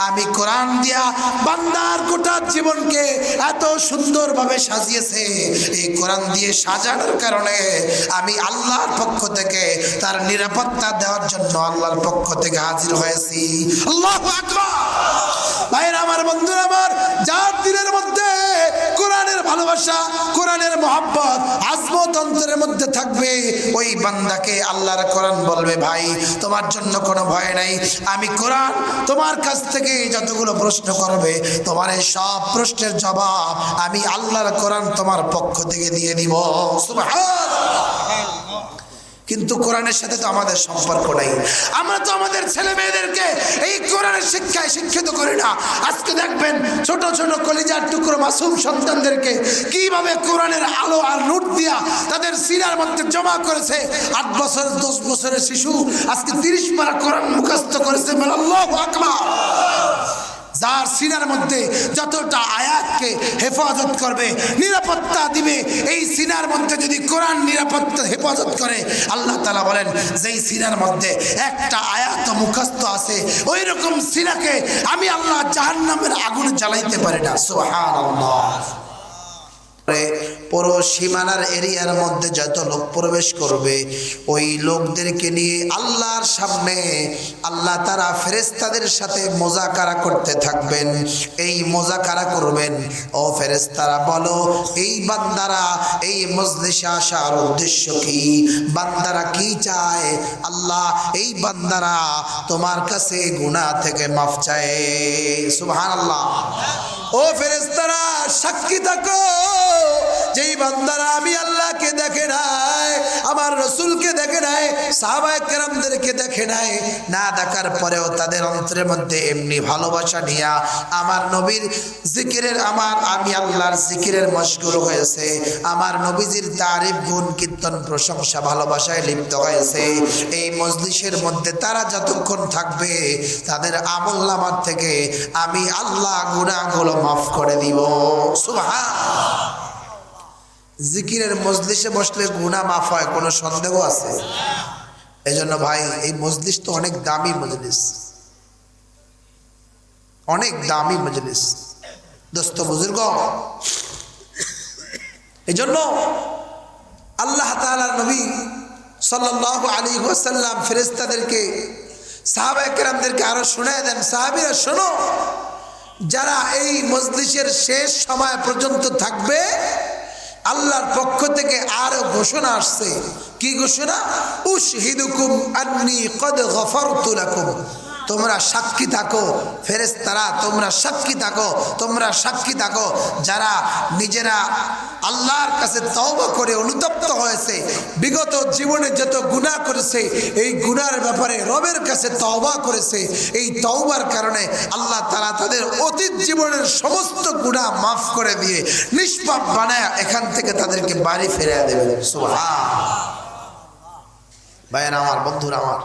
আমি কোরআন দিয়া বান্দার গোটা জীবনকে এত সুন্দরভাবে সাজিয়েছে। এই কোরআন দিয়ে সাজানোর কারণে আমি আল্লাহর পক্ষ থেকে তার নিরাপত্তা দেওয়ার জন্য আল্লাহর পক্ষ থেকে হাজির হয়েছি। আল্লাহু আকবার। ভাইরা আমার, বন্ধুরা আমার, যার দিলের মধ্যে কোরআনের ভালোবাসা, কোরআনের মহব্বত, আজমত অন্তরের মধ্যে থাকবে, ওই বান্দাকে আল্লাহর কোরআন বলবে, ভাই তোমার জন্য কোনো ভয় নাই, আমি কোরআন তোমার কাছ থেকে যতগুলো প্রশ্ন করবে তোমার এই সব প্রশ্নের জবাব আমি আল্লাহর কোরআন তোমার পক্ষ থেকে দিয়ে দিব। সুবহানাল্লাহ। কিন্তু কোরআনের সাথে তো আমাদের সম্পর্ক নাই। আমরা তো আমাদের ছেলে মেয়েদেরকে এই কোরআনের শিক্ষায় শিক্ষিত করি না। আজকে দেখবেন ছোট ছোট কলিজার টুকরো মাসুম সন্তানদেরকে কিভাবে কোরআনের আলো আর নূর দিয়া তাদের সিনার মধ্যে জমা করেছে। 8 বছর 10 বছরের শিশু আজকে 30 পারা কোরআন মুখস্থ করেছে। আল্লাহু আকবার। যার সিনার মধ্যে যতটা আয়াতকে হেফাজত করবে, নিরাপত্তা দিবে, এই সিনার মধ্যে যদি কোরআন নিরাপত্তা হেফাজত করে, আল্লাহ তাআলা বলেন যেই সিনার মধ্যে একটা আয়াত মুখস্থ আছে ওই রকম সিনাকে আমি আল্লাহ জাহান্নামের আগুন জ্বালাইতে পারি না। সুবহানাল্লাহ। পুরো সীমানার এরিয়ার মধ্যে যত লোক প্রবেশ করবে ওই লোকদেরকে নিয়ে আল্লাহর সামনে আল্লাহ তারা ফেরেশতাদের সাথে মুযাকারা করতে থাকবেন। এই মুযাকারা করবেন, ও ফেরেশতারা বলো এই বান্দারা এই মজলিসে আসার উদ্দেশ্য কি, বান্দারা কি চায়? আল্লাহ এই বান্দারা তোমার কাছে গুনাহ থেকে মাফ চায়। সুবহানাল্লাহ। ও ফেরেশতারা সাক্ষী থাকো, যেই বান্দারা আমি আল্লাহকে দেখে নাই, আমার রসুলকে দেখে নাই, সাহাবায়ে কেরামদেরকে দেখে নাই, না দেখার পরেও তাদের অন্তরের মধ্যে এমনি ভালোবাসা নিয়া আমার নবীর জিকিরের আমি আল্লাহর জিকিরের মশগুল হয়েছে, আমার নবীজির তারিফ গুণ কীর্তন প্রশংসা ভালোবাসায় লিপ্ত হয়েছে, এই মজলিসের মধ্যে তারা যতক্ষণ থাকবে তাদের আমলনামার থেকে আমি আল্লাহ গুনাহগুলো মাফ করে দিব। সুবহানাল্লাহ। জিকিরের মজলিসে বসলে গুনাহ মাফ হয়, কোনো সন্দেহ আছে? এজন্য ভাই এই মজলিস তো অনেক দামি মজলিস, অনেক দামি মজলিস দোস্ত বুজুর্গ। এজন্য আল্লাহ তাআলার নবী সাল্লাল্লাহু আলাইহি ওয়াসাল্লাম ফেরেশতাদেরকে সাহাবায়ে কেরামদেরকে আরো শোনায় দেন, সাহাবীরা শোনো, যারা এই মজলিসের শেষ সময় পর্যন্ত থাকবে আল্লাহর পক্ষ থেকে আরো ঘোষণা আসছে। কি ঘোষণা? উশহিদুকুম আন্নী কদ গফারতু লাকুম। তোমরা সাক্ষী থাকো ফেরেশতারা, তোমরা সাক্ষী থাকো, তোমরা সাক্ষী থাকো যারা নিজেরা আল্লাহর কাছে তওবা করে অনুতপ্ত হয়েছে, বিগত জীবনে যত গুনাহ করেছে এই গুনাহের ব্যাপারে রবের কাছে তওবা করেছে, এই তওবার কারণে আল্লাহ তাআলা তাদের অতীত জীবনের সমস্ত গুনাহ মাফ করে দিয়ে নিষ্পাপ বানায় এখান থেকে তাদেরকে বাড়ি ফিরিয়ে দেবেন। সুবহানাল্লাহ। ভাইয়েরা আমার, বন্ধুরা আমার,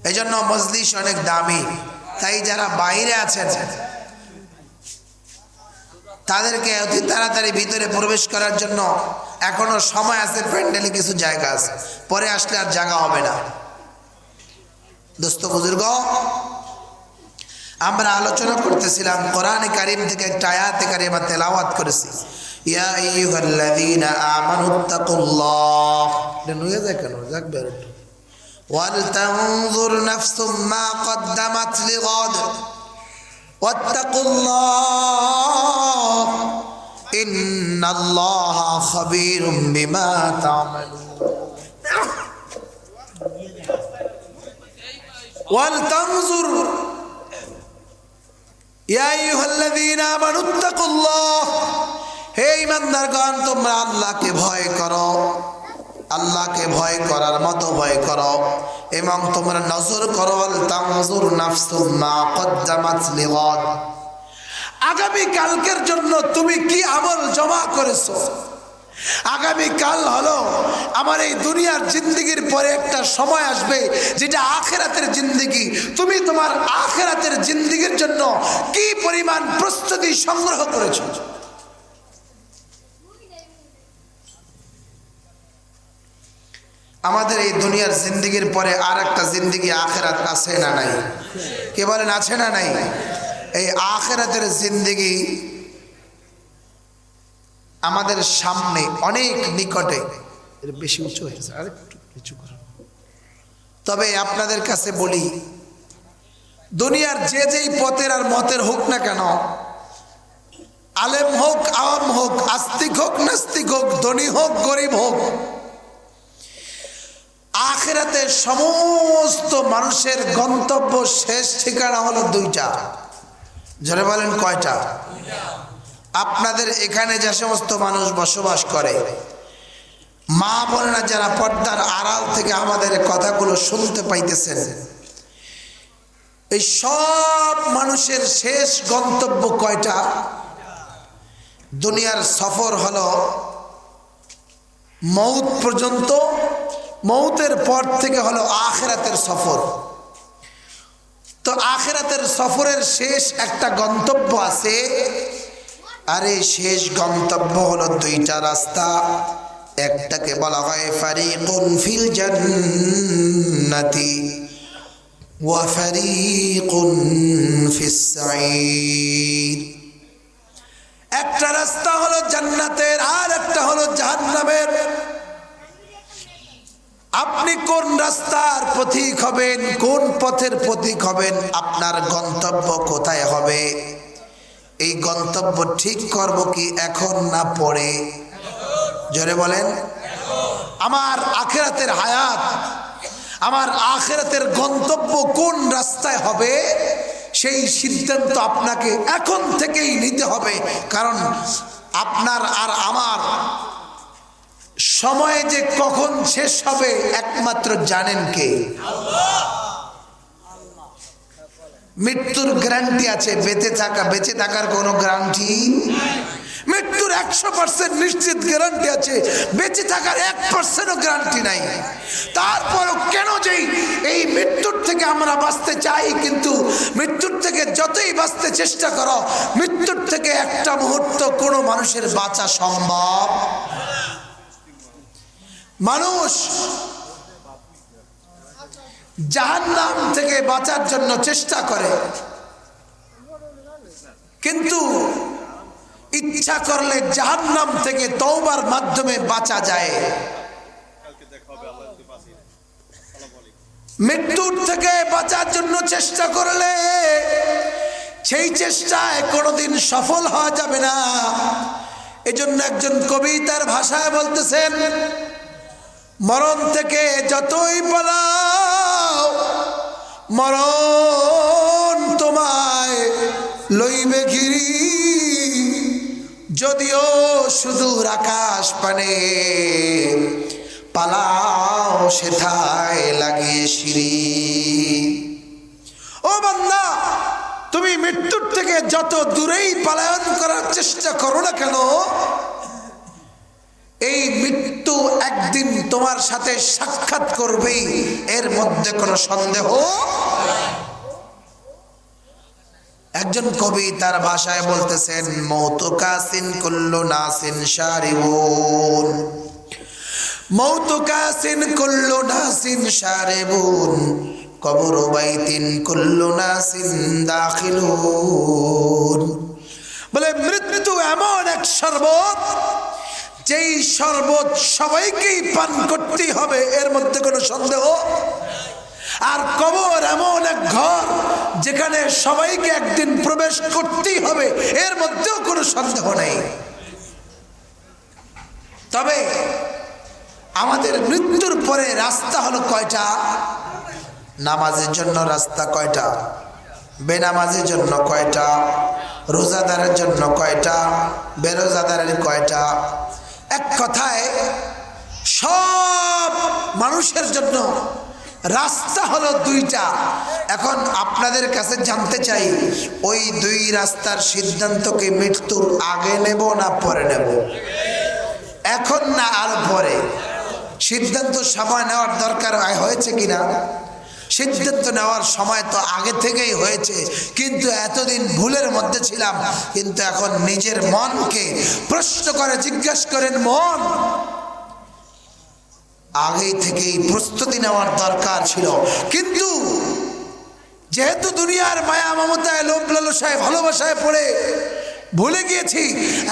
এই জন্য মজলিস অনেক দামি। তাই যারা বাইরে আছেন তাদেরকে অতি তাড়াতাড়ি ভিতরে প্রবেশ করার জন্য এখনো সময় আছে, প্যান্ডেলে কিছু জায়গা আছে, পরে আসলে আর জায়গা হবে না। দোস্ত বুজুর্গ, আমরা আলোচনা করতেছিলাম কোরআনে কারীম থেকে একটা আয়াতে কারিমা তেলাওয়াত করেছি, ইয়া আইয়ুহাল্লাযীনা আমানুত্তাকুল্লাহ। নুয়ে যায় কেন? যাক বের ওয়ালতানজুর নাফসুম মা কদ্দামাত লিগাদ ওয়াত্তাকুল্লাহ ইন্নাল্লাহা খাবীরুম বিমা তা'মালুন। ওয়ালতানজুর ইয়া আইয়ুহাল্লাযীনা আমানুত্তাকুল্লাহ। হে ঈমানদারগণ, তোমরা আল্লাহকে ভয় করো, আল্লাহকে ভয় করার মতো ভয় করো এবং তোমরা নজর করো। তানজুর নাফসুম মা কদ্দামাত লিগাদ। আগামী কালকের জন্য তুমি কি আমল জমা করেছো? আগামী কাল হলো আমার এই দুনিয়ার জিন্দেগির পরে একটা সময় আসবে যেটা আখিরাতের জিন্দেগি। তুমি তোমার আখিরাতের জিন্দেগির জন্য কি পরিমাণ প্রস্তুতি সংগ্রহ করেছো? আমাদের এই দুনিয়ার জিন্দেগির পরে আর একটা জিন্দেগি আখিরাত আছে না নাই? কে বলেন আছে না নাই? এই আখিরাতের জিন্দেগি আমাদের সামনে অনেক নিকটে। এর বেশি উঁচু হয়েছে, আরেকটু নিচু করুন। তবে আপনাদের কাছে বলি, দুনিয়ার যে যেই পথের আর মতের হোক না কেন, আলেম হোক আওয়াম হোক, আস্তিক হোক নাস্তিক হোক, ধনী হোক গরিব হোক, আখিরাতে সমস্ত মানুষের গন্তব্য শেষ ঠিকানা হলো দুইটা। জোরে বলেন কয়টা? আপনাদের এখানে যে সমস্ত মানুষ বসবাস করে, মা বোনেরা যারা পর্দার আড়াল থেকে আমাদের কথাগুলো শুনতে পাইতেছেন, এই সব মানুষের শেষ গন্তব্য কয়টা? দুনিয়ার সফর হলো মৌত পর্যন্ত, মৌতের পর থেকে হলো আখিরাতের সফর। তো আখিরাতের সফরের শেষ একটা গন্তব্য আছে, আর এই শেষ গন্তব্য হলো দুইটা রাস্তা। একটাকে বলা হয় ফারিকুন ফিল জান্নাতি ওয়া ফারিকুন ফিস সাঈর। একটা রাস্তা হলো জান্নাতের, আর একটা হলো জাহান্নামের। আপনি কোন রাস্তার পথিক হবেন, কোন পথের পথিক হবেন, আপনার গন্তব্য কোথায় হবে, এই গন্তব্য ঠিক করব কি এখন না পরে? জোরে বলেন। আমার আখিরাতের হায়াত, আমার আখিরাতের গন্তব্য কোন রাস্তায় হবে, সেই সিদ্ধান্ত আপনাকে এখন থেকেই নিতে হবে। কারণ আপনার আর আমার সময় যে কখন শেষ হবে একমাত্র জানেন কে? মৃত্যুর গ্যারান্টি আছে, বেঁচে থাকার কোনো গ্যারান্টি? মৃত্যুর 100% নিশ্চিত গ্যারান্টি আছে, বেঁচে থাকার 1%ও গ্যারান্টি নাই। তারপরও কেন যে এই মৃত্যুর থেকে আমরা বাঁচতে চাই, কিন্তু মৃত্যুর থেকে যতই বাঁচতে চেষ্টা করো, মৃত্যুর থেকে একটা মুহূর্ত কোনো মানুষের বাঁচা সম্ভব। মানুষ জাহান্নাম থেকে বাঁচার জন্য চেষ্টা করে, কিন্তু ইচ্ছা করলে জাহান্নাম থেকে তওবার মাধ্যমে বাঁচা যায়। মৃত্যুর থেকে বাঁচার জন্য চেষ্টা করলে সেই চেষ্টায় কোনোদিন সফল হওয়া যাবে না। এজন্য একজন কবি তার ভাষায় বলতেছেন, মরণ থেকে যতই পালাও মরণ তোমায় লইবে ঘিরি, যদিও সুদূর আকাশ পানে পালাও সেথায় লাগিয়ে সিঁড়ি। ও বান্দা, তুমি মৃত্যুর থেকে যত দূরেই পলায়ন করার চেষ্টা করো না কেন, এই মৃত্যু একদিন তোমার সাথে সাক্ষাৎ করবেই, এর মধ্যে কোনো সন্দেহ। একজন কবি তার ভাষায় বলতেছেন, মৌতু কাসিন কুল্লু নাসিন শারিবুন, মৌতু কাসিন কুল্লু নাসিন শারিবুন, কবরু বাইতিন কুল্লু নাসিন দাখিলুন। বলে মৃত্যু এমন এক শরবত, যেই শরবত সবাইকেই পান করতেই হবে, এর মধ্যে কোনো সন্দেহ। আর কবর এমন এক ঘর, যেখানে সবাইকে একদিন প্রবেশ করতেই হবে, এর মধ্যেও কোনো সন্দেহ নেই। তবে আমাদের মৃত্যুর পরে রাস্তা হলো কয়টা? নামাজের জন্য রাস্তা কয়টা? বেনামাজের জন্য কয়টা? রোজাদারের জন্য কয়টা? বেরোজাদারের কয়টা? এক কথায় সব মানুষের জন্য রাস্তা হলো দুইটা। এখন আপনাদের কাছে জানতে চাই, ওই দুই রাস্তার সিদ্ধান্ত কি মৃত্যুর আগে নেব না পরে নেব? এখন না আরো পরে? সিদ্ধান্ত সময় নেওয়ার দরকার হয়েছে কিনা? সিদ্ধান্ত নেওয়ার সময় তো আগে থেকেই হয়েছে, কিন্তু এতদিন ভুলের মধ্যে ছিলাম। কিন্তু এখন নিজের মনকে প্রশ্ন করে জিজ্ঞাসা করেন, মন আগেই থেকেই প্রস্তুতি নেওয়ার দরকার ছিল। কিন্তু যেহেতু দুনিয়ার মায়া মমতায় লোভ লালসায় ভালোবাসায় পড়ে ভুলে গিয়েছি,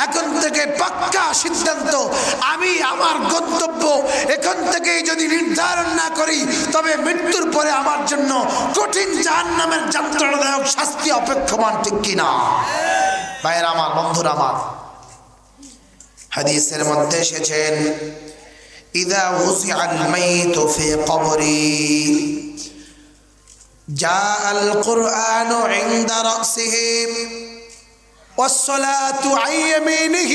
এখন থেকে পাক্কা সিদ্ধান্ত, আমি আমার গন্তব্য এখান থেকেই যদি নির্ধারণ না করি তবে মৃত্যুর পরে আমার জন্য কঠিন জাহান্নামের যন্ত্রণাদায়ক শাস্তি অপেক্ষমান, ঠিক কিনা? ভাইয়েরা আমার, বন্ধুরা আমার, হাদিসের মধ্যে এসেছেন ইযা উযিআল মাইতু ফি কবরি জাআল কুরআনু ইনদা রাসিহি والصلاة عن يمينه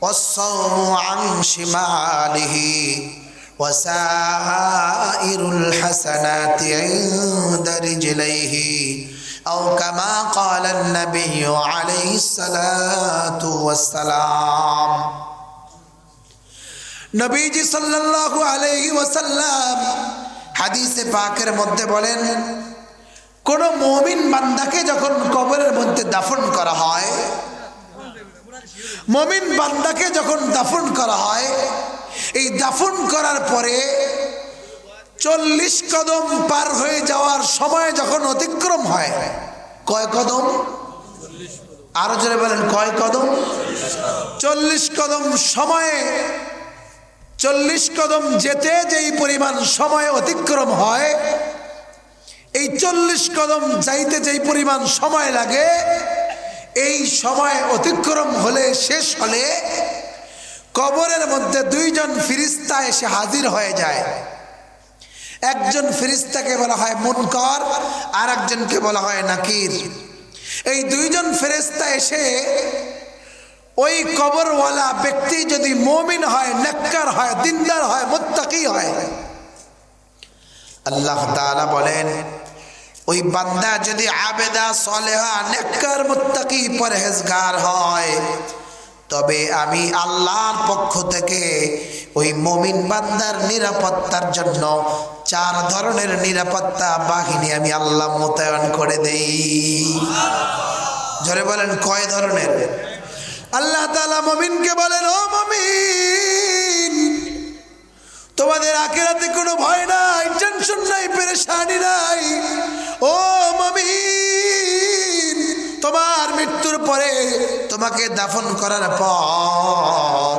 والصوم عن شماله وسائر الحسنات عند رجليه أو كما قال النبي عليه الصلاة والسلام। নবীজি সাল্লাল্লাহু আলাইহি ওয়াসাল্লাম হাদিসে পাকের মধ্যে বলেন, কোন মুমিন বান্দাকে যখন কবরের মধ্যে দাফন করা হয়, মুমিন বান্দাকে যখন দাফন করা হয়, এই দাফন করার পরে 40 কদম পার হয়ে যাওয়ার সময় যখন অতিক্রম হয়, কয় কদম? আরো জোরে বলেন, কয় কদম? 40 কদম সময়ে, 40 কদম যেতে যেই পরিমাণ সময় অতিক্রম হয়, এই 40 কদম যাইতে যেই পরিমাণ সময় লাগে, এই সময় অতিক্রম হলে, শেষ হলে কবরের মধ্যে 2 জন ফেরেশতা এসে হাজির হয়ে যায়। একজন ফেরেশতাকে বলা হয় মুনকার, আর একজনকে বলা হয় নাকির। এই 2 জন ফেরেশতা এসে ওই কবরওয়ালা ব্যক্তি যদি মুমিন হয়, নেককার হয়, দিনদার হয়, মুত্তাকি হয়, আল্লাহ তাআলা বলেন ওই বান্দা যদি আবেদা সালেহা নেককার মুত্তাকি পরহেজগার হয়, তবে আমি আল্লাহর পক্ষ থেকে ওই মুমিন বান্দার নিরাপত্তার জন্য 4 ধরনের নিরাপত্তা বাহিনী আমি আল্লাহ মোতায়েন করে দেই। জোরে বলেন, কয় ধরনের? আল্লাহ তাআলা মুমিনকে বলেন, ও মুমিন, তোমাদের আখিরাতে কোনো ভয় নাই, টেনশন নাই, পেরেশানি নাই। ও মুমিন, তোমার মৃত্যুর পরে তোমাকে দাফন করার পর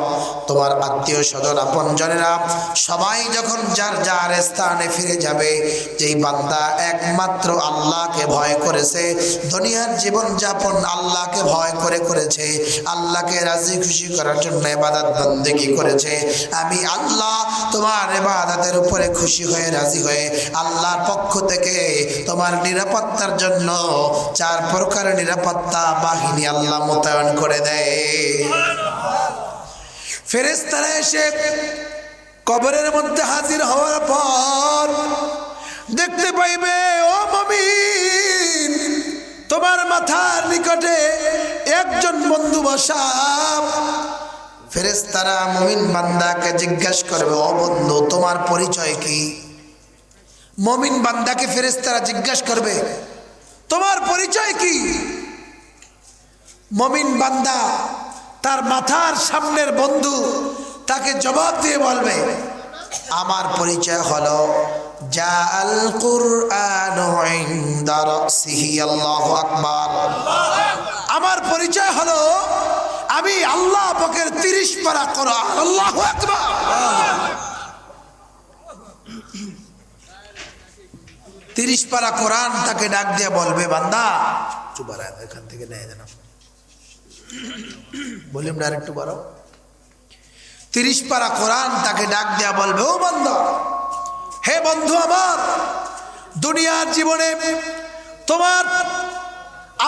তোমার আত্মীয় স্বজন আপনজনেরা সবাই যখন যার যার স্থানে ফিরে যাবে, যেই বান্দা একমাত্র আল্লাহকে ভয় করেছে, দুনিয়ার জীবন যাপন আল্লাহকে ভয় করে করেছে, আল্লাহকে রাজি খুশি করার জন্য ইবাদত বন্দেগী করেছে, আমি আল্লাহ তোমার ইবাদতের উপরে খুশি হয়ে রাজি হয়ে আল্লাহর পক্ষ থেকে তোমার নিরাপত্তার জন্য 4 প্রকারের নিরাপত্তা বাহিনী আল্লাহ মোতায়েন করে দেয়। ফেরেশতারা এসে কবরের মধ্যে হাজির হওয়ার পর দেখতে পাইবে, ও মুমিন, তোমার মাথার নিকটে একজন বন্ধু বসা। ফেরেশতারা মুমিন বান্দাকে জিজ্ঞাসা করবে, ও বন্ধু, তোমার পরিচয় কি? মুমিন বান্দাকে ফেরেশতারা জিজ্ঞাসা করবে, তোমার পরিচয় কি? মুমিন বান্দা তার মাথার সামনের বন্ধু তাকে জবাব দিয়ে বলবে, আমার পরিচয় হলো জাআল কুরআনু ইনদা রাসিহি। আল্লাহু আকবার। আমার পরিচয় হলো আমি আল্লাহ পাকের 30 পারা কোরআন। আল্লাহু আকবার। 30 পারা কোরআন তাকে ডাক দিয়ে বলবে, বান্দা চুপ রাখ, এখান থেকে নিয়ে যান, বললাম ডাইরেক্ট বাড়ো। 30 পারা কোরআন তাকে ডাক দেয়া বলবে, ও বান্দা, হে বন্ধু আমার, দুনিয়ার জীবনে তোমার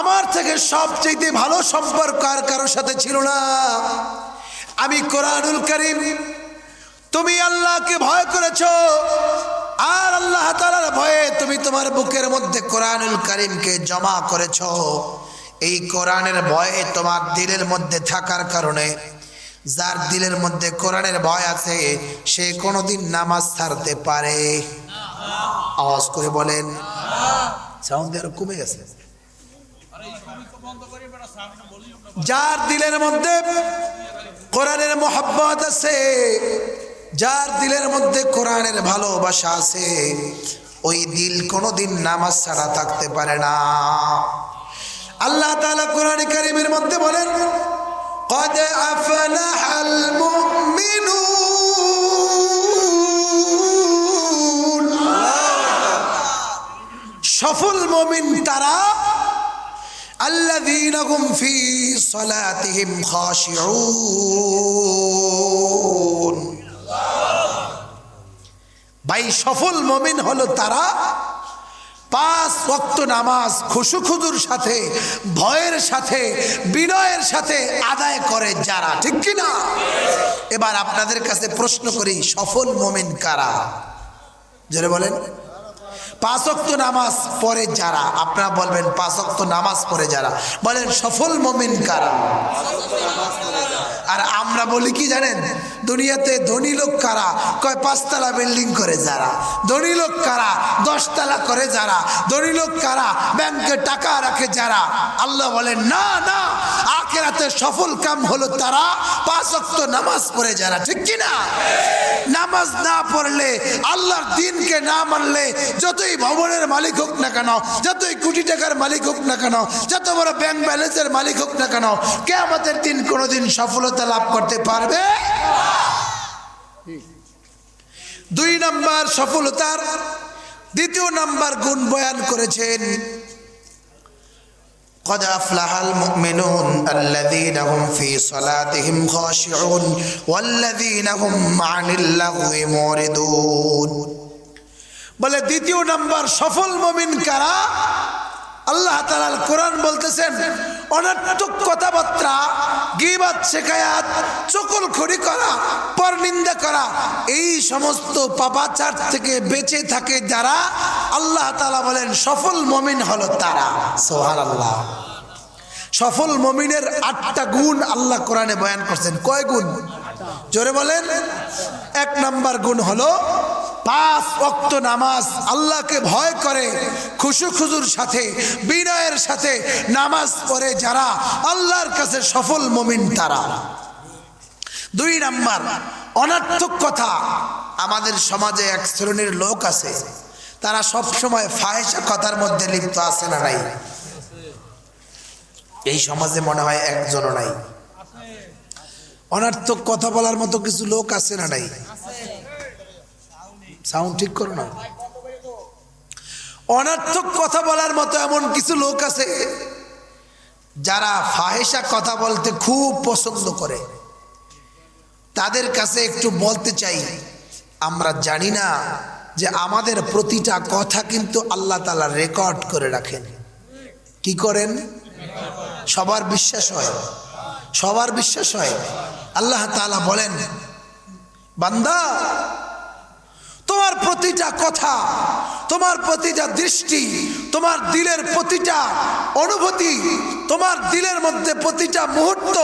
আমার থেকে সবচেয়ে ভালো সম্পর্ক আর কারোর সাথে ছিল না। আমি কোরআনুল কারীম, তুমি আল্লাহকে ভয় করেছো, আর আল্লাহ তাআলার ভয়ে তুমি তোমার বুকের মধ্যে কোরআনুল কারীমকে জমা করেছো। এই কোরআনের ভয় তোমার দিলের মধ্যে থাকার কারণে, যার দিলের মধ্যে কোরআনের ভয় আছে সে কোনোদিন নামাজ ছাড়তে পারে? আওয়াজ করে বলেন। সাউন্ড আরো কমে গেছে। যার দিলের মধ্যে কোরআনের মহব্বত আছে, যার দিলের মধ্যে কোরআনের ভালোবাসা আছে ওই দিল কোনোদিন নামাজ ছাড়া থাকতে পারে না। আল্লাহ তাআলা কোরআন কারীমের মধ্যে বলেন, قد أفلح المؤمنون, সফল মুমিন তারা আল্লাযীনা হুম ফী সালাতিহিম খাশিউন। ভাই সফল মুমিন হলো তারা 5 ওয়াক্ত নামাজ খুশুখুজুর সাথে, ভয়ের সাথে, বিনয়ের সাথে আদায় করে যারা, ঠিক কি না? এবার আপনাদের কাছে প্রশ্ন করি, সফল মুমিন কারা? জোরে বলেন। 5 ওয়াক্ত নামাজ পড়ে যারা, আপনারা বলবেন 5 ওয়াক্ত নামাজ পড়ে যারা, বলেন সফল মুমিন কারা? আর আমরা বলি কি জানেন, দুনিয়াতে ধনী লোক কারা? কয় 5 তলা বিল্ডিং করে যারা। ধনী লোক কারা? 10 তলা করে যারা। ধনী লোক কারা? ব্যাংকে টাকা রাখে যারা। আল্লাহ বলেন না না, আখিরাতে সফল কাম হলো তারা 5 ওয়াক্ত নামাজ পড়ে যারা, ঠিক কি না? নামাজ না পড়লে, আল্লাহর দ্বীনকে না মানলে, যতই ভবনের মালিক হোক না কেন, যতই কোটি টাকার মালিক হোক না কেন, যত বড় ব্যাংক ব্যালেন্সের মালিক হোক না কেন, কিয়ামতের দিন কোনোদিন সফলতা লাভ করতে পারবে। 2 নাম্বার সফলতার 2য় নাম্বার গুণ বয়ান করেছেন, قد أفلح المؤمنون الذين هم في صلاتهم خاشعون والذين هم عن اللغو معرضون। বলে 2য় নাম্বার সফল মুমিন কারা? আল্লাহ তাআলা কোরআন বলতেছেন, অনর্থক কথাবার্তা, গীবত, শিকায়াত, চুগলখড়ি করা, পরনিন্দা করা, এই সমস্ত পাপাচার থেকে বেঁচে থাকে যারা, আল্লাহ তাআলা বলেন সফল মুমিন হলো তারা। সুবহানাল্লাহ। সফল মুমিনের 8টা গুণ আল্লাহ কোরআনে বয়ান করছেন। কয় গুণ? জোরে বলেন। 1 নাম্বার গুণ হলো 5 ওয়াক্ত নামাজ, আল্লাহকে ভয় করে খুশুখুজুর সাথে, বিনয়ের সাথে নামাজ পড়ে যারা, আল্লাহর কাছে সফল মুমিন তারা। 2 নাম্বার অনর্থক কথা। আমাদের সমাজে এক শ্রেণীর লোক আছে, তারা সব সময় ফাহিশা কথার মধ্যে লিপ্ত আছে না নাই? এই সমাজে মনে হয় একজনও নাই। অনর্থক কথা বলার মতো কিছু লোক আছে না নাই? সাউন্ড ঠিক করো না। অনর্থক কথা বলার মতো এমন কিছু লোক আছে যারা ফাহিশা কথা বলতে খুব পছন্দ করে। তাদের কাছে একটু বলতে চাই, আমরা জানি না যে আমাদের প্রতিটা কথা কিন্তু আল্লাহ তাআলা রেকর্ড করে রাখেন। কি করেন? সবার বিশ্বাস হয়? সবার বিশ্বাস হয়? আল্লাহ তাআলা বলেন, বান্দা তোমার প্রতিটা কথা, তোমার প্রতিটা দৃষ্টি, তোমার দিলের প্রতিটা অনুভূতি, তোমার দিলের মধ্যে প্রতিটা মুহূর্ত,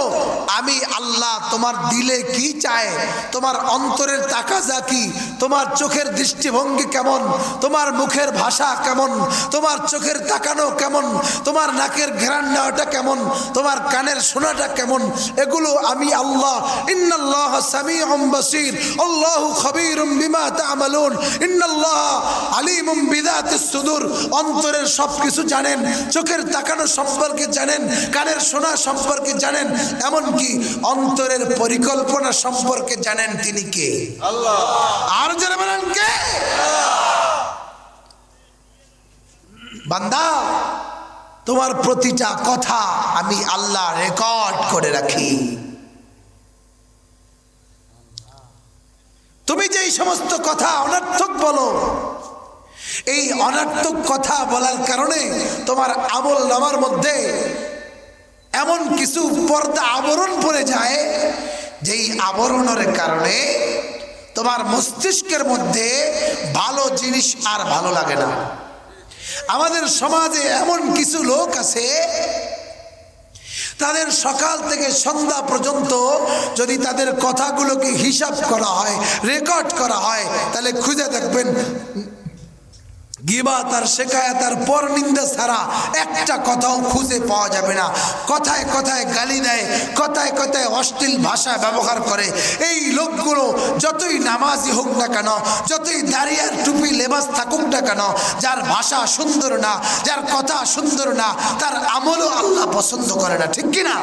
আমি আল্লাহ তোমার দিলে কি চায়, তোমার অন্তরের তাকাজা কি, তোমার চোখের দৃষ্টিভঙ্গি কেমন, তোমার মুখের ভাষা কেমন, তোমার চোখের তাকানো কেমন, তোমার নাকের ঘ্রাণ নেওয়াটা কেমন, তোমার কানের শোনাটা কেমন, এগুলো আমি আল্লাহ, ইন্নাল্লাহ সামিউম বাসীর, আল্লাহু খাবীরুম বিমা তা'মালুন, ইন্নাল্লাহ আলিমুম বিযাতিস সুদূর, অন্তরের সবকিছু জানেন, চোখের তাকানো সম্পর্কে জানেন, কানের শোনা সম্পর্কে জানেন, এমনকি অন্তরের পরিকল্পনা সম্পর্কে জানেন। তিনি কে? আল্লাহ। আর যারা বলেন কে? বান্দা তোমার প্রতিটা কথা আমি আল্লাহ রেকর্ড করে রাখি। তুমি যেই সমস্ত কথা অনর্থক বলো, এই অনর্থক কথা বলার কারণে তোমার আমল নামার মধ্যে এমন কিছু পর্দা আবরণ পড়ে যায়, যেই আবরণের কারণে তোমার মস্তিষ্কের মধ্যে ভালো জিনিস আর ভালো লাগে না। আমাদের সমাজে এমন কিছু লোক আছে, তাদের সকাল থেকে সন্ধ্যা পর্যন্ত যদি তাদের কথাগুলোকে হিসাব করা হয়, রেকর্ড করা হয়, তাহলে খুঁজে দেখবেন গীবাত আর শিকায়াত আর পরনিন্দা ছাড়া একটা কথাও খুঁজে পাওয়া যাবে না। কথায় কথায় গালি দেয়, কথায় কথায় অশ্লীল ভাষা ব্যবহার করে। এই লোকগুলো যতই নামাজি হোক না কেন, যতই দাড়ি আর টুপি লেবাস থাকুক না কেন, যার ভাষা সুন্দর না, যার কথা সুন্দর না, তার আমলও আল্লাহ পছন্দ করে না, ঠিক কিনা?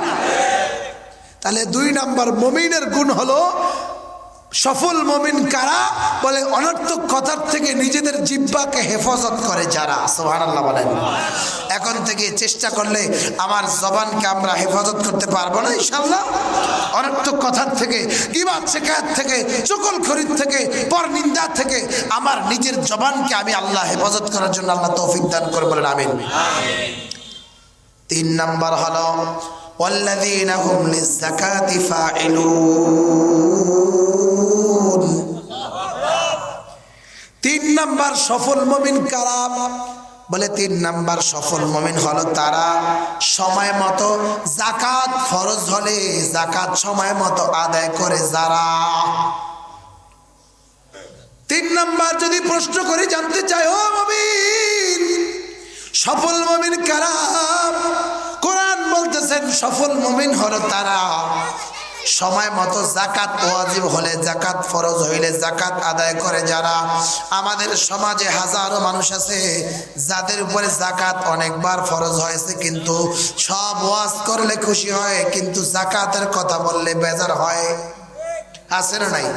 তাহলে 2 নাম্বার মুমিনের গুণ হলো, সফল মুমিন কারা? বলে অনর্থক কথার থেকে নিজেদের জিহ্বাকে হেফাজত করে যারা। সুবহানাল্লাহ বলেন। এখন থেকে চেষ্টা করলে আমার জবানকে আমরা হেফাজত করতে পারবো না ইনশাআল্লাহ? অনর্থক কথার থেকে, গীবাত শিকায়াত থেকে, চুগলখড়ি থেকে, পরনিন্দা থেকে আমার নিজের জবানকে আমি আল্লাহ হেফাজত করার জন্য আল্লাহ তৌফিক দান করে, বলেন আমিন। 3 নাম্বার হলো والذين هم للزكاة فاعلون। 3 নাম্বার সফল মুমিন কারা? বলে 3 নাম্বার সফল মুমিন হলো তারা সময় মতো যাকাত ফরজ হলে যাকাত সময় মতো আদায় করে যারা। 3 নাম্বার যদি প্রশ্ন করে জানতে চাই, ও মুমিন, সফল মুমিন কারা? কোরআন বলতেছেন সফল মুমিন হলো তারা সময় মতো যাকাত ওয়াজিব হলে, যাকাত ফরজ হইলে যাকাত আদায় করে যারা। আমাদের সমাজে হাজারো মানুষ আছে যাদের উপরে যাকাত অনেকবার ফরজ হয়েছে, কিন্তু সব ওয়াজ করলে খুশি হয়, কিন্তু যাকাতের কথা বললে বেজার হয়। আছে না নাই?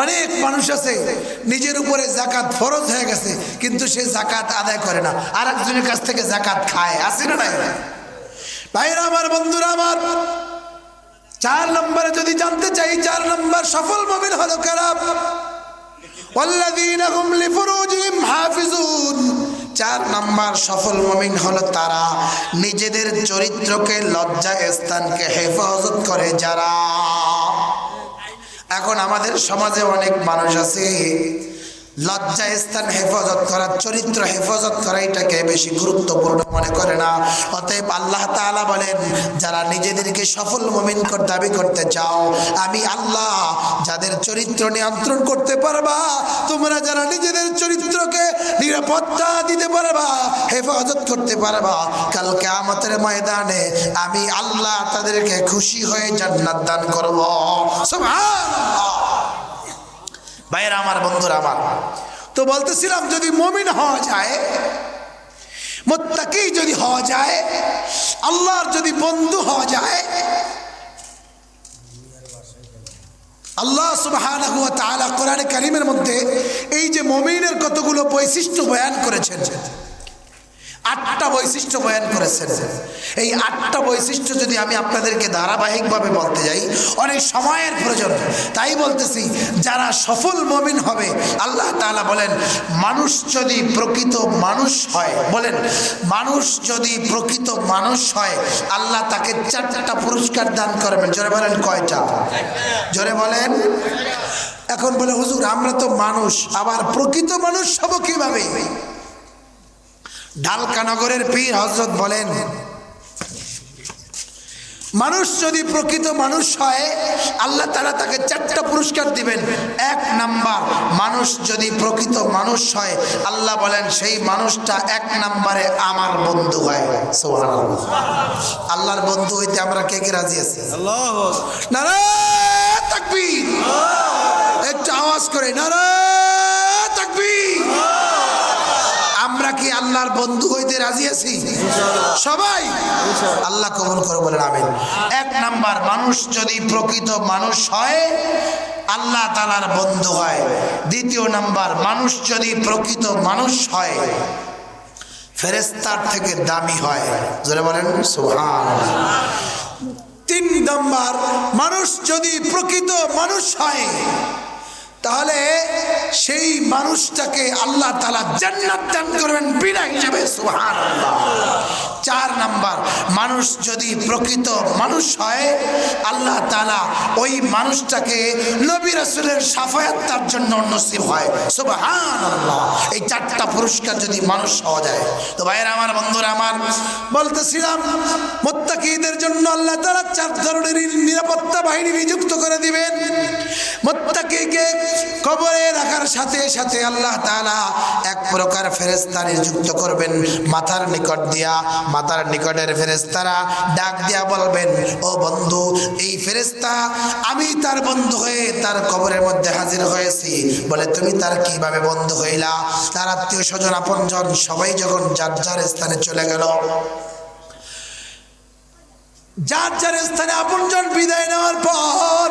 অনেক মানুষ আছে নিজের উপরে যাকাত ফরজ হয়ে গেছে, কিন্তু সে যাকাত আদায় করে না, আর একজনের কাছ থেকে যাকাত খায়। আছে না নাই? ভাইরা আমার, বন্ধুরা আমার, 4 নম্বরে যদি জানতে চাই, 4 নম্বর সফল মুমিন হলো কারা? ওয়াল্লাযীনা হুম লিফুরুজিহিম হাফিজুন। 4 নম্বর সফল মুমিন হলো তারা নিজেদের চরিত্রকে, লজ্জা স্থানকে হেফাজত করে যারা। এখন আমাদের সমাজে অনেক মানুষ আছে লজ্জা স্থান হেফাজত করা, চরিত্র হেফাজত করা এটাকে বেশি গুরুত্বপূর্ণ মনে করে না। অতএব আল্লাহ তাআলা বলেন, যারা নিজেদেরকে সফল মুমিন দাবি করতে চাও, আমি আল্লাহ যাদের চরিত্র নিয়ন্ত্রণ করতে পারবা, তোমরা যারা নিজেদের চরিত্রকে নিরাপত্তা দিতে পারবা, হেফাজত করতে পারবা, কাল কিয়ামতের ময়দানে আমি আল্লাহ তাদেরকে খুশি হয়ে জান্নাত দান করব। সুবহানাল্লাহ। ভাইরা আমার, বন্ধুরা আমার, তো বলতেছিলাম যদি মুমিন হওয়া যায়, মুত্তাকি যদি হওয়া যায়, আল্লাহর যদি বন্ধু হওয়া যায়, আল্লাহ সুবহানাহু ওয়া তাআলা কোরআনে কারীমের মধ্যে এই যে মুমিনের কতগুলো বৈশিষ্ট্য বয়ান করেছেন, 8টা বৈশিষ্ট্য বয়ান করেছেন। এই 8টা বৈশিষ্ট্য যদি আমি আপনাদেরকে ধারাবাহিকভাবে বলতে যাই, অনেক সময়ের প্রয়োজন। তাই বলতেছি, যারা সফল মুমিন হবে, আল্লাহ তাআলা বলেন, মানুষ যদি প্রকৃত মানুষ হয়, বলেন মানুষ যদি প্রকৃত মানুষ হয়, আল্লাহ তাকে 4টা পুরস্কার দান করবেন। জোরে বলেন, কয়টা? জোরে বলেন। এখন বলে, হুজুর আমরা তো মানুষ, আবার প্রকৃত মানুষ হব কিভাবে? ঢালকা নগরের পীর হযরত বলেন, মানুষ যদি প্রকৃত মানুষ হয়, আল্লাহ তাআলা তাকে 4টা পুরস্কার দিবেন। 1 নাম্বার, মানুষ যদি প্রকৃত মানুষ হয়, আল্লাহ বলেন সেই মানুষটা 1 নম্বরে আমার বন্ধু হয়। সুবহানাল্লাহ। আল্লাহর বন্ধু হইতে আমরা কে কে রাজি আছি? আল্লাহু আকবার। নারায়ে তাকবীর। একটু আওয়াজ করে নারায়ে তাকবীর। আমরা কি আল্লাহর বন্ধু হইতে রাজি আছি? সবাই আল্লাহ কবুল করে, বলেন আমিন। 1 নাম্বার, মানুষ যদি প্রকৃত মানুষ হয়, আল্লাহ তাআলার বন্ধু হয়। 2 নাম্বার, মানুষ যদি প্রকৃত মানুষ হয়, ফেরেশতার থেকে দামি হয়। জোরে বলেন সুবহানাল্লাহ। 3 নাম্বার, মানুষ যদি প্রকৃত মানুষ হয়, তাহলে সেই মানুষটাকে আল্লাহ তাআলা জান্নাত দান করবেন বিনা হিসাবে। সুবহানাল্লাহ। 4 নাম্বার, মানুষ যদি প্রকৃত মানুষ হয়, আল্লাহ তাআলা ওই মানুষটাকে নবী রাসূলের শাফায়াত তার জন্য নসিব হয়। সুবহানাল্লাহ। এই 4টা পুরস্কার যদি মানুষ হওয়া যায়, তো ভাইরা আমার, বন্ধুরা আমার, বলতেছিলাম মুত্তাকিদের জন্য আল্লাহ তাআলা 4 ধরনের নিরাপত্তা বাহিনী নিযুক্ত করে দিবেন। মুত্তাকিকে কবরে রাখার সাথে সাথে আল্লাহ তাআলা এক প্রকার ফেরেশতা নিযুক্ত করবেন মাথার নিকট দিয়া। মাথার নিকটের ফেরেশতারা ডাক দিয়া বলবেন, ও বন্ধু, এই ফেরেশতা আমি তার বন্ধু হয়ে তার কবরের মধ্যে হাজির হয়েছি। বলে, তুমি তার কিভাবে বন্ধু হইলা? তার আত্মীয় স্বজন আপনজন সবাই যখন যার যার স্থানে চলে গেল, যার যার স্থানে আপনজন বিদায় নেওয়ার পর,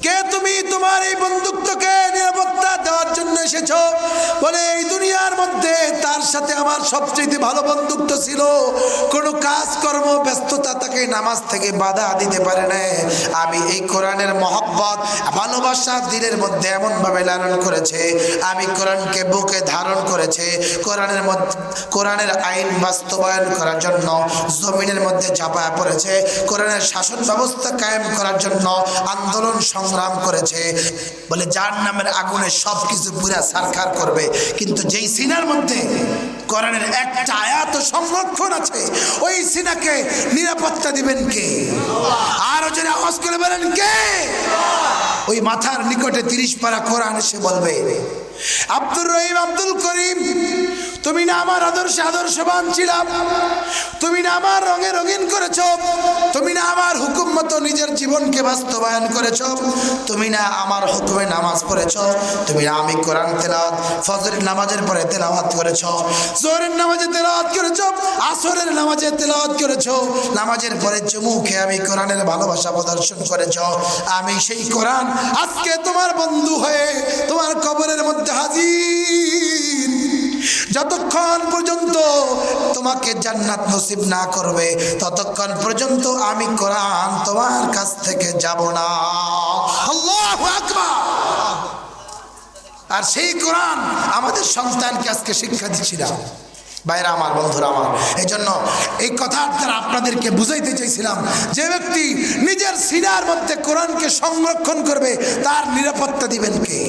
কে তুমি? তোমার এই বন্ধুত্বকে নিরাপত্তা দেওয়ার জন্য এসেছো। বলে, এই দুনিয়ার মধ্যে তার সাথে আমার সবচেয়ে ভালো বন্ধুত্ব ছিল। কোনো কাজকর্ম ব্যস্ততা তাকে নামাজ থেকে বাধা দিতে পারে না। আমি এই কোরআনের মহব্বত ভালোবাসা দিলের মধ্যে এমনভাবে লালন করেছে, আমি কোরআনকে বুকে ধারণ করেছে, কোরআনের আইন বাস্তবায়ন করার জন্য জমিনের মধ্যে ঝাঁপায় পড়েছে, কোরআনের শাসন ব্যবস্থা কায়েম করার জন্য আন্দোলন সংগ্রাম করেছে। বলে, যার নামের আগুনে সবকিছু পুরা সারখার করবে, কিন্তু যেই সিনার মধ্যে কোরআনের একটা আয়াত সংরক্ষণ আছে, ওই সিনাকে নিরাপত্তা দিবেন কে? আরো জোরে আওয়াজ করে বলেন, কে? ওই মাথার নিকটে 30 পারা কোরআন এসে বলবে, আব্দুর রহিম, আব্দুল করিম, তুমি না আমার আদর্শে আদর্শবান ছিলাম, তুমি না আমার রঙে রঙিন করেছ, তুমি না আমার হুকুম মতো নিজের জীবনকে বাস্তবায়ন করেছ, তুমি না আমার হুকুমে নামাজ পড়েছ, তুমি না আমি কোরআন তেলাওয়াত ফজরের নামাজের পরে তেলাওয়াত করেছ, জোহরের নামাজে তেলাওয়াত করেছ, আসরের নামাজে তেলাওয়াত করেছ, নামাজের পরে চুমুকে আমি কোরআনের ভালোবাসা প্রদর্শন করেছ। আমি সেই কোরআন আজকে তোমার বন্ধু হয়ে তোমার কবরের মধ্যে হাজির। যতক্ষণ পর্যন্ত তোমাকে জান্নাত নসিব না করবে, ততক্ষণ পর্যন্ত আমি কোরআন তোমার কাছ থেকে যাব না। আল্লাহু আকবার। আর সেই কোরআন আমাদের সন্তানকে আজকে শিক্ষা দিচ্ছিলাম। ভাইরা আমার, বন্ধুরা আমার, এই জন্য এই কথার দ্বারা আপনাদেরকে বুঝাইতে চাইছিলাম, যে ব্যক্তি নিজের সিনার মধ্যে কোরআনকে সংরক্ষণ করবে, তার নিরাপত্তা দিবেন কে?